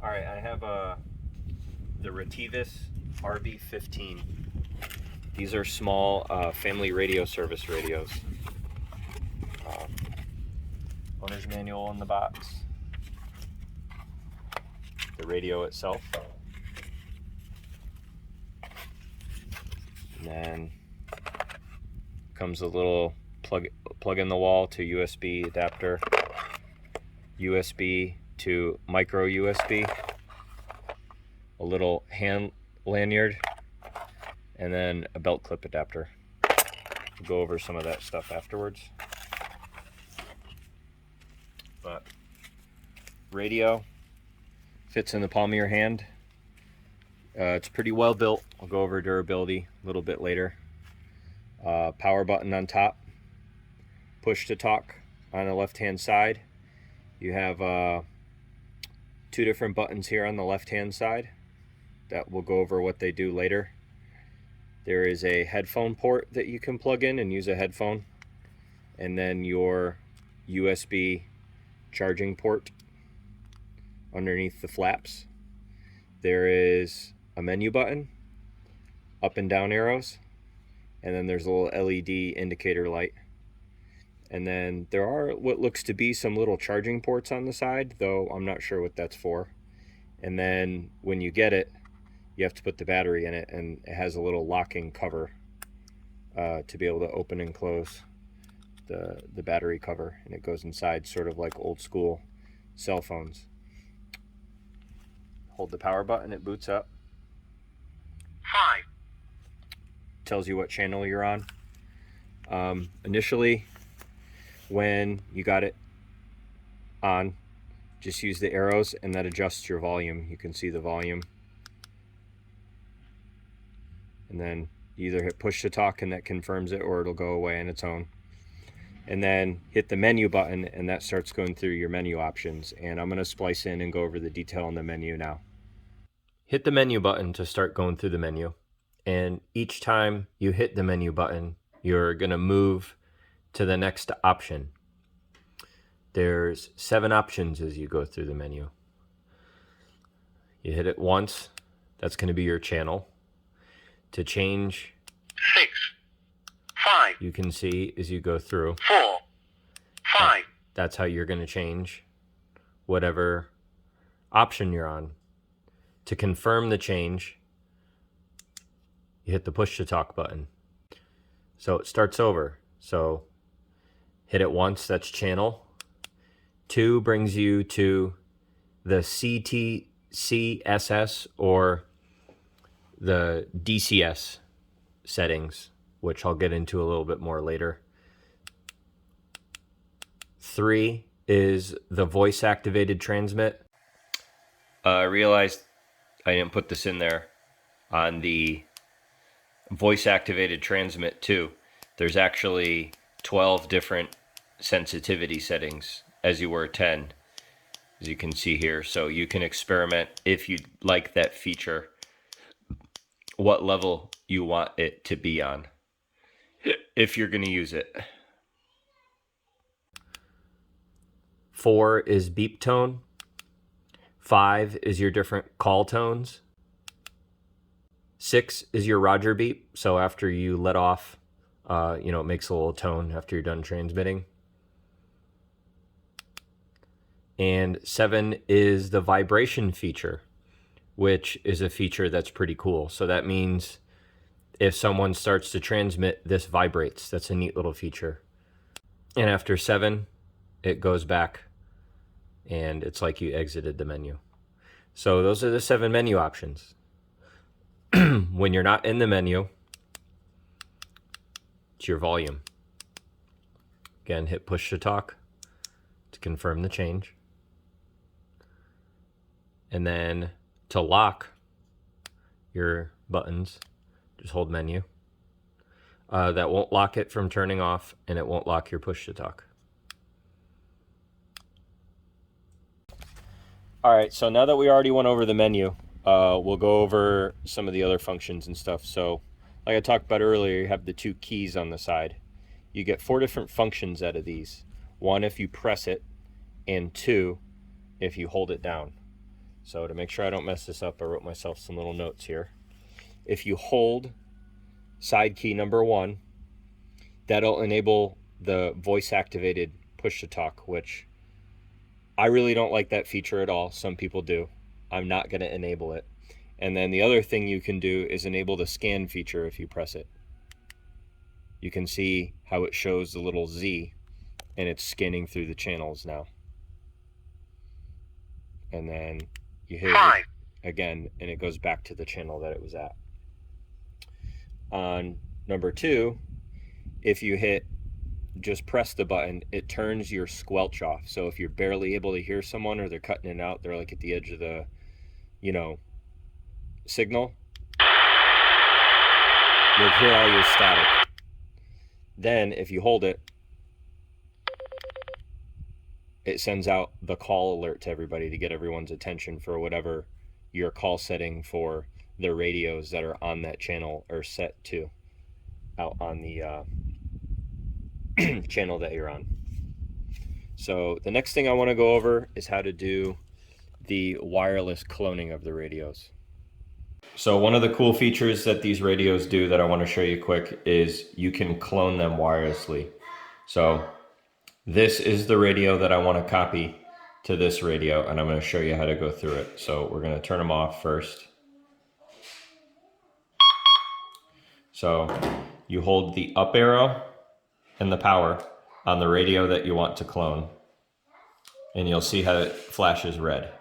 All right, I have the Retevis RB15. These are small family radio service radios. Owner's manual in the box. The radio itself. And then comes a little plug in the wall to USB adapter, USB to micro USB, a little hand lanyard, and then a belt clip adapter. We'll go over some of that stuff afterwards. But radio fits in the palm of your hand. It's pretty well built. I'll go over durability a little bit later. Power button on top, push to talk on the left hand side. You have two different buttons here on the left hand side that we'll go over what they do later. There is a headphone port that you can plug in and use a headphone, and then your USB charging port underneath the flaps. There is a menu button, up and down arrows, and then there's a little LED indicator light. And then there are what looks to be some little charging ports on the side, though I'm not sure what that's for. And then when you get it, you have to put the battery in it, and it has a little locking cover to be able to open and close the battery cover, and it goes inside sort of like old school cell phones. Hold the power button, it boots up. 5. Tells you what channel you're on. Initially, when you got it on, just use the arrows and that adjusts your volume. You can see the volume. And then you either hit push to talk and that confirms it, or it'll go away on its own. And then hit the menu button and that starts going through your menu options. And I'm going to splice in and go over the detail on the menu now. Hit the menu button to start going through the menu. And each time you hit the menu button, you're going to move to the next option. There's 7 options as you go through the menu. You hit it once, that's going to be your channel. To change, 6. 5. you can see as you go through. 4. 5. That's how you're going to change whatever option you're on. To confirm the change, you hit the push to talk button. So it starts over. So hit it once, that's channel. 2 brings you to the CTCSS or the DCS settings, which I'll get into a little bit more later. 3 is the voice activated transmit. I realized I didn't put this in there on the voice activated transmit too. There's actually 12 different sensitivity settings as you were 10, as you can see here. So you can experiment if you like that feature, what level you want it to be on, if you're going to use it. 4 is beep tone. 5 is your different call tones. 6 is your Roger beep. So after you let off, it makes a little tone after you're done transmitting. And 7 is the vibration feature, which is a feature that's pretty cool. So that means if someone starts to transmit, this vibrates. That's a neat little feature. And after 7, it goes back and it's like you exited the menu. So those are the 7 menu options. When you're not in the menu, it's your volume. Again, hit push to talk to confirm the change. And then to lock your buttons, just hold menu. That won't lock it from turning off, and it won't lock your push to talk. All right, so now that we already went over the menu, we'll go over some of the other functions and stuff. So like I talked about earlier, you have the 2 keys on the side. You get 4 different functions out of these. 1 if you press it, and 2 if you hold it down. So to make sure I don't mess this up, I wrote myself some little notes here. If you hold side key number 1, that'll enable the voice activated push to talk, which I really don't like that feature at all. Some people do. I'm not going to enable it. And then the other thing you can do is enable the scan feature if you press it. You can see how it shows the little Z and it's scanning through the channels now. And then you hit it again and it goes back to the channel that it was at. On number 2, if you hit just press the button, it turns your squelch off. So if you're barely able to hear someone or they're cutting it out, they're like at the edge of the, signal, you'll hear all your static. Then if you hold it, it sends out the call alert to everybody to get everyone's attention for whatever your call setting for the radios that are on that channel are set to out on the channel that you're on. So the next thing I want to go over is how to do the wireless cloning of the radios. So one of the cool features that these radios do that I want to show you quick is you can clone them wirelessly. So this is the radio that I want to copy to this radio, and I'm going to show you how to go through it. So we're going to turn them off first. So you hold the up arrow and the power on the radio that you want to clone, and you'll see how it flashes red.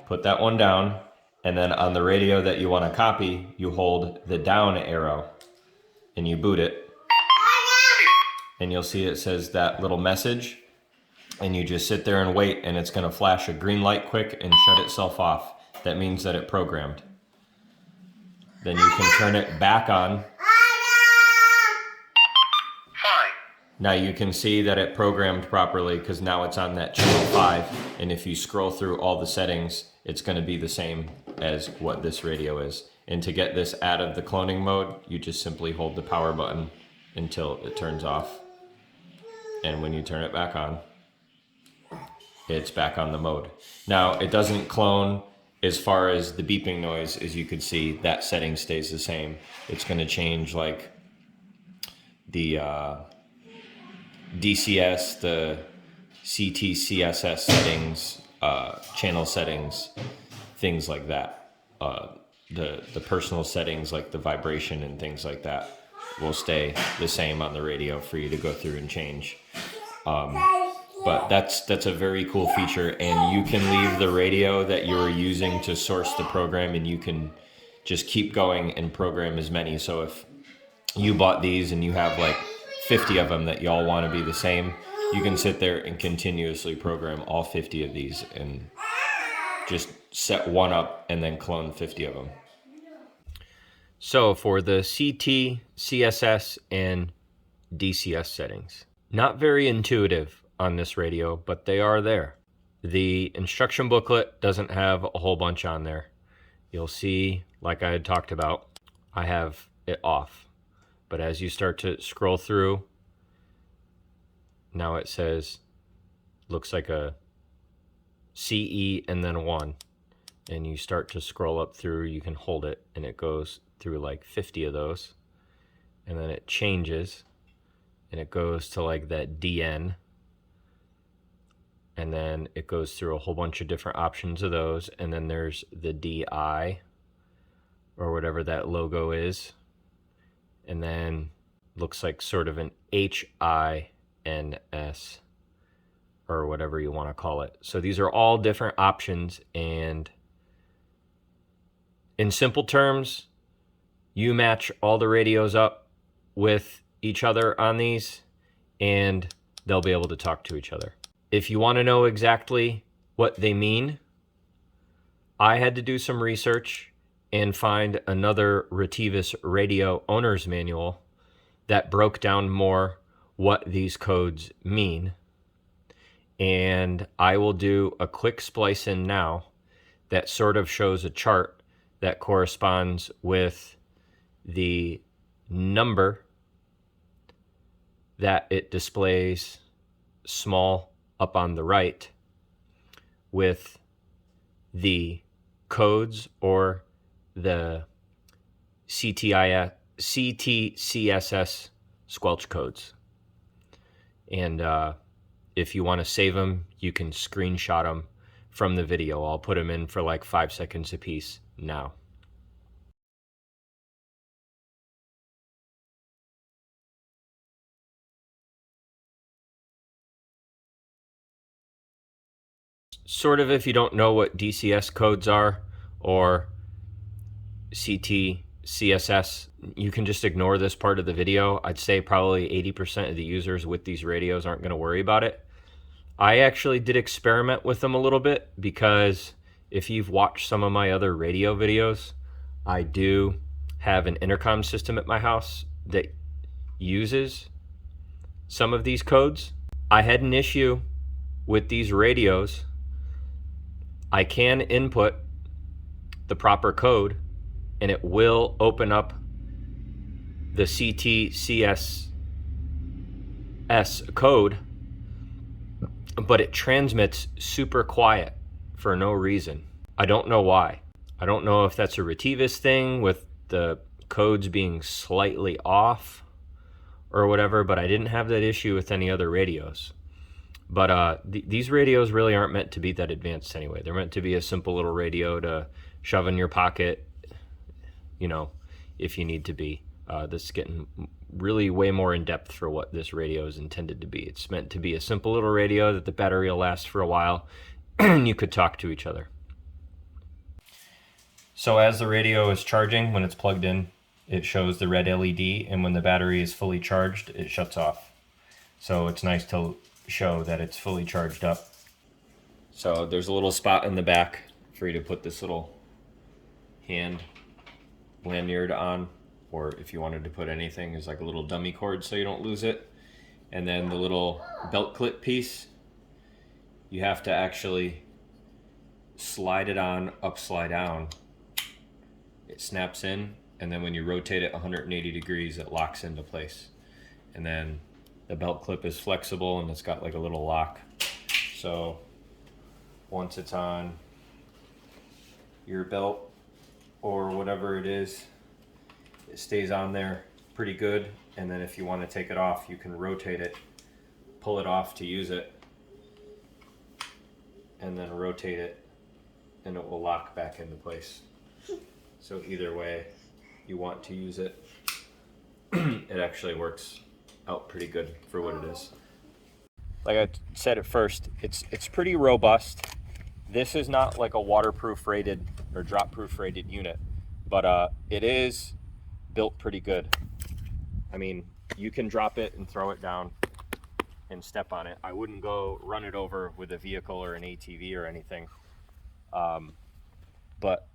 Put that one down, and then on the radio that you want to copy, you hold the down arrow and you boot it, and you'll see it says that little message, and you just sit there and wait, and it's going to flash a green light quick and shut itself off. That means that it programmed. Then you can turn it back on. Now you can see that it programmed properly because now it's on that channel 5, and if you scroll through all the settings, it's going to be the same as what this radio is. And to get this out of the cloning mode, you just simply hold the power button until it turns off. And when you turn it back on, it's back on the mode. Now it doesn't clone as far as the beeping noise. As you can see, that setting stays the same. It's going to change like the DCS, the CTCSS settings, channel settings, things like that. The personal settings like the vibration and things like that will stay the same on the radio for you to go through and change. But that's a very cool feature, and you can leave the radio that you were using to source the program, and you can just keep going and program as many. So if you bought these and you have like 50 of them that y'all want to be the same, you can sit there and continuously program all 50 of these and just set one up and then clone 50 of them. So for the CT, CSS, and DCS settings, not very intuitive on this radio, but they are there. The instruction booklet doesn't have a whole bunch on there. You'll see, like I had talked about, I have it off. But as you start to scroll through, now it says, looks like a CE and then a 1. And you start to scroll up through, you can hold it, and it goes through like 50 of those. And then it changes, and it goes to like that DN. And then it goes through a whole bunch of different options of those. And then there's the DI, or whatever that logo is. And then looks like sort of an HINS, or whatever you want to call it. So these are all different options, and in simple terms, you match all the radios up with each other on these, and they'll be able to talk to each other. If you want to know exactly what they mean, I had to do some research and find another Retevis radio owner's manual that broke down more what these codes mean. And I will do a quick splice in now that sort of shows a chart that corresponds with the number that it displays small up on the right with the codes or the CTCSS squelch codes. And if you want to save them, you can screenshot them from the video. I'll put them in for like 5 seconds a piece now. Sort of, if you don't know what DCS codes are or CTCSS, you can just ignore this part of the video. I'd say probably 80% of the users with these radios aren't going to worry about it. I actually did experiment with them a little bit, because if you've watched some of my other radio videos, I do have an intercom system at my house that uses some of these codes. I had an issue with these radios. I can input the proper code and it will open up the CTCSS code, but it transmits super quiet for no reason. I don't know why. I don't know if that's a Retevis thing with the codes being slightly off or whatever, but I didn't have that issue with any other radios. But these radios really aren't meant to be that advanced anyway. They're meant to be a simple little radio to shove in your pocket, you know, if you need to be. This is getting really way more in depth for what this radio is intended to be. It's meant to be a simple little radio that the battery will last for a while and you could talk to each other. So as the radio is charging, when it's plugged in, it shows the red LED, and when the battery is fully charged, it shuts off. So it's nice to show that it's fully charged up. So there's a little spot in the back for you to put this little hand lanyard on, or if you wanted to put anything, is like a little dummy cord so you don't lose it. And then the little belt clip piece, you have to actually slide it on upside down. It snaps in, and then when you rotate it 180 degrees, it locks into place. And then the belt clip is flexible and it's got like a little lock. So once it's on your belt or whatever it is, it stays on there pretty good. And then if you want to take it off, you can rotate it, pull it off to use it, and then rotate it, and it will lock back into place. So either way you want to use it, it actually works out pretty good for what it is. Like I said at first, it's pretty robust. This is not like a waterproof rated or drop proof rated unit, but it is built pretty good. I mean, you can drop it and throw it down and step on it. I wouldn't go run it over with a vehicle or an ATV or anything, but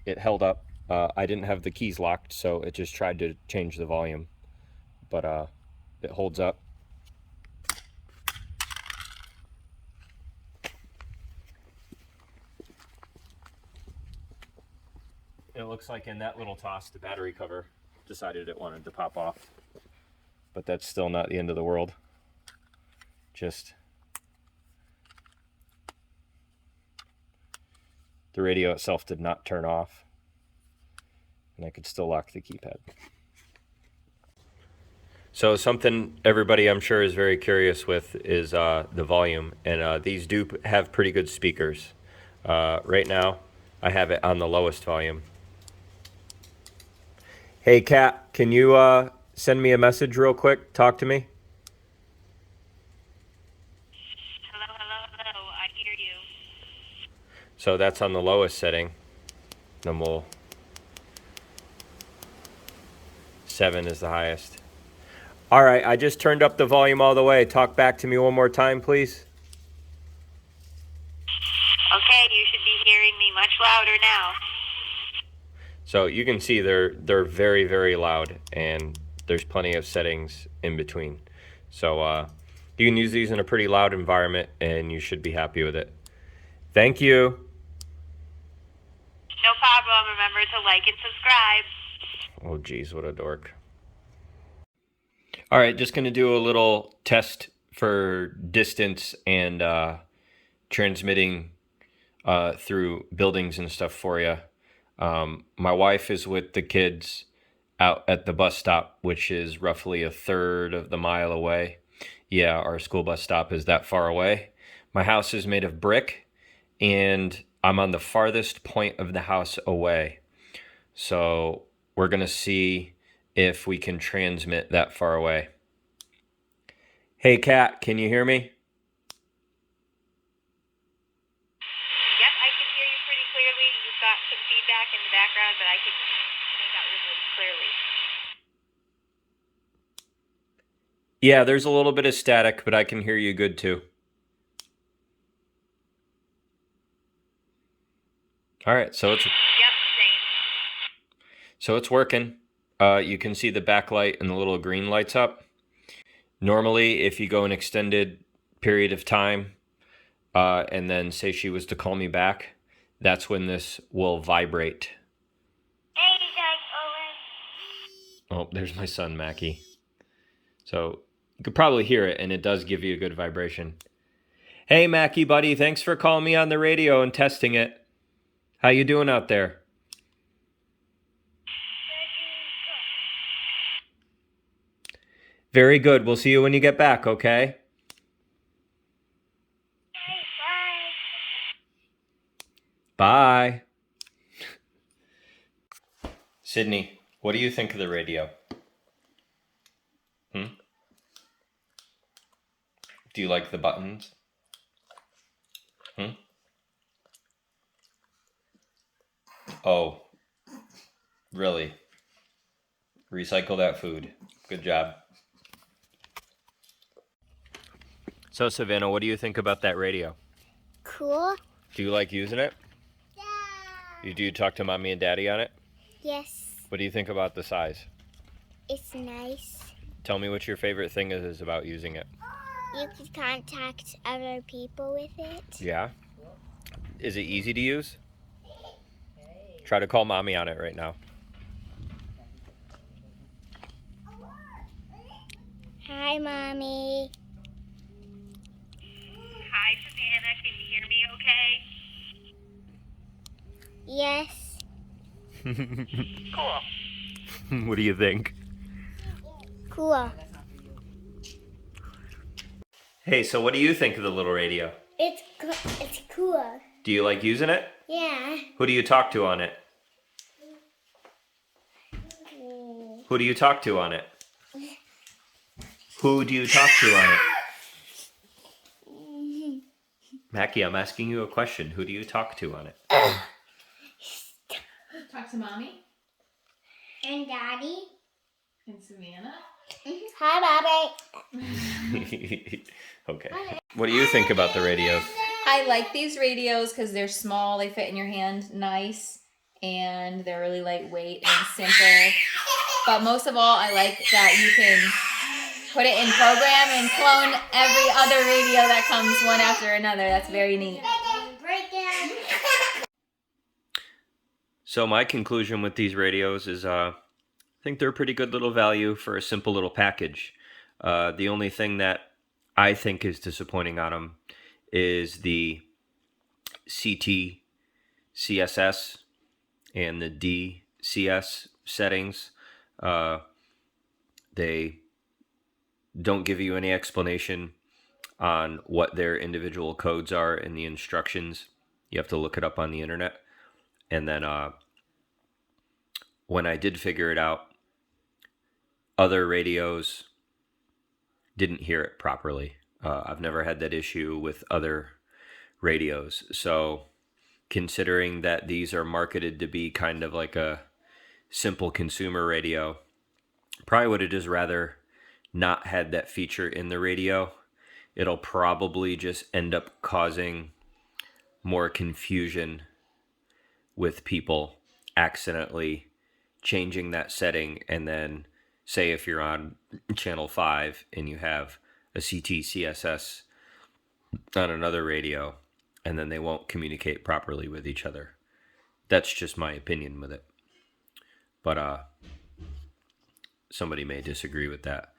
it held up. I didn't have the keys locked, so it just tried to change the volume, but it holds up. It looks like in that little toss, the battery cover decided it wanted to pop off, but that's still not the end of the world. Just the radio itself did not turn off, and I could still lock the keypad. So something everybody I'm sure is very curious with is the volume, and these do have pretty good speakers. Right now I have it on the lowest volume. Hey Kat, can you send me a message real quick? Talk to me. Hello, I hear you. So that's on the lowest setting. Then 7 is the highest. All right, I just turned up the volume all the way. Talk back to me one more time, please. Okay, you should be hearing me much louder now. So you can see they're very, very loud, and there's plenty of settings in between. So you can use these in a pretty loud environment, and you should be happy with it. Thank you. No problem. Remember to like and subscribe. Oh, geez, what a dork. All right, just going to do a little test for distance and transmitting through buildings and stuff for you. My wife is with the kids out at the bus stop, which is roughly a third of the mile away. Yeah, our school bus stop is that far away. My house is made of brick, and I'm on the farthest point of the house away. So we're going to see if we can transmit that far away. Hey, Kat, can you hear me? Yep, I can hear you pretty clearly. You've got some feedback in the background, but I can make out really clearly. Yeah, there's a little bit of static, but I can hear you good too. All right, so it's Yep, same. So it's working. You can see the backlight and the little green lights up. Normally, if you go an extended period of time and then say she was to call me back, that's when this will vibrate. Hey, Owen. Oh, there's my son, Mackie. So you could probably hear it, and it does give you a good vibration. Hey, Mackie, buddy, thanks for calling me on the radio and testing it. How you doing out there? Very good. We'll see you when you get back, okay? Bye. Bye. Sydney, what do you think of the radio? Do you like the buttons? Oh, really? Recycle that food. Good job. So, Savannah, what do you think about that radio? Cool. Do you like using it? Yeah. Do you talk to mommy and daddy on it? Yes, What do you think about the size? it's nice. Tell me what your favorite thing is about using it. You can contact other people with it. Yeah? Is it easy to use? Try to call mommy on it right now. Hi, Mommy. Hi, Savannah. Can you hear me okay? Yes. Cool. What do you think? Cool. Hey, so what do you think of the little radio? It's cool. Do you like using it? Yeah. Who do you talk to on it? Who do you talk to on it? Who do you talk to on it? Mackie, I'm asking you a question. Who do you talk to on it? Talk to mommy And Daddy. and Savannah. Hi, Mommy. Okay. What do you think about the radios? I like these radios because they're small, they fit in your hand nice, and they're really lightweight and simple. But most of all, I like that you can put it in program and clone every other radio that comes one after another. That's very neat. Break it. So my conclusion with these radios is I think they're a pretty good little value for a simple little package. The only thing that I think is disappointing on them is the CT CSS and the DCS settings. They don't give you any explanation on what their individual codes are in the instructions. You have to look it up on the internet. And then when I did figure it out, other radios didn't hear it properly. I've never had that issue with other radios. So considering that these are marketed to be kind of like a simple consumer radio, probably would have just rather not had that feature in the radio. It'll probably just end up causing more confusion with people accidentally changing that setting. And then say if you're on channel 5 and you have a CT CSS on another radio, and then they won't communicate properly with each other. That's just my opinion with it. But somebody may disagree with that.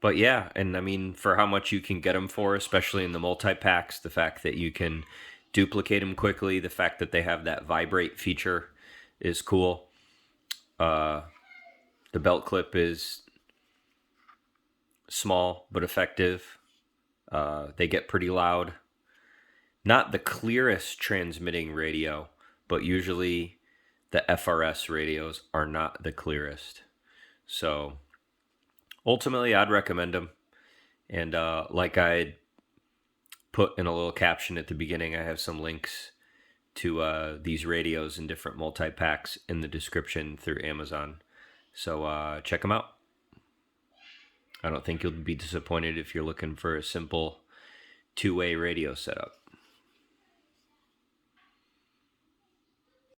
But yeah, and I mean, for how much you can get them for, especially in the multi-packs, the fact that you can duplicate them quickly, the fact that they have that vibrate feature is cool. The belt clip is small but effective. They get pretty loud. Not the clearest transmitting radio, but usually the FRS radios are not the clearest. So ultimately, I'd recommend them. And like I put in a little caption at the beginning, I have some links to these radios and different multi-packs in the description through Amazon. So check them out. I don't think you'll be disappointed if you're looking for a simple two-way radio setup.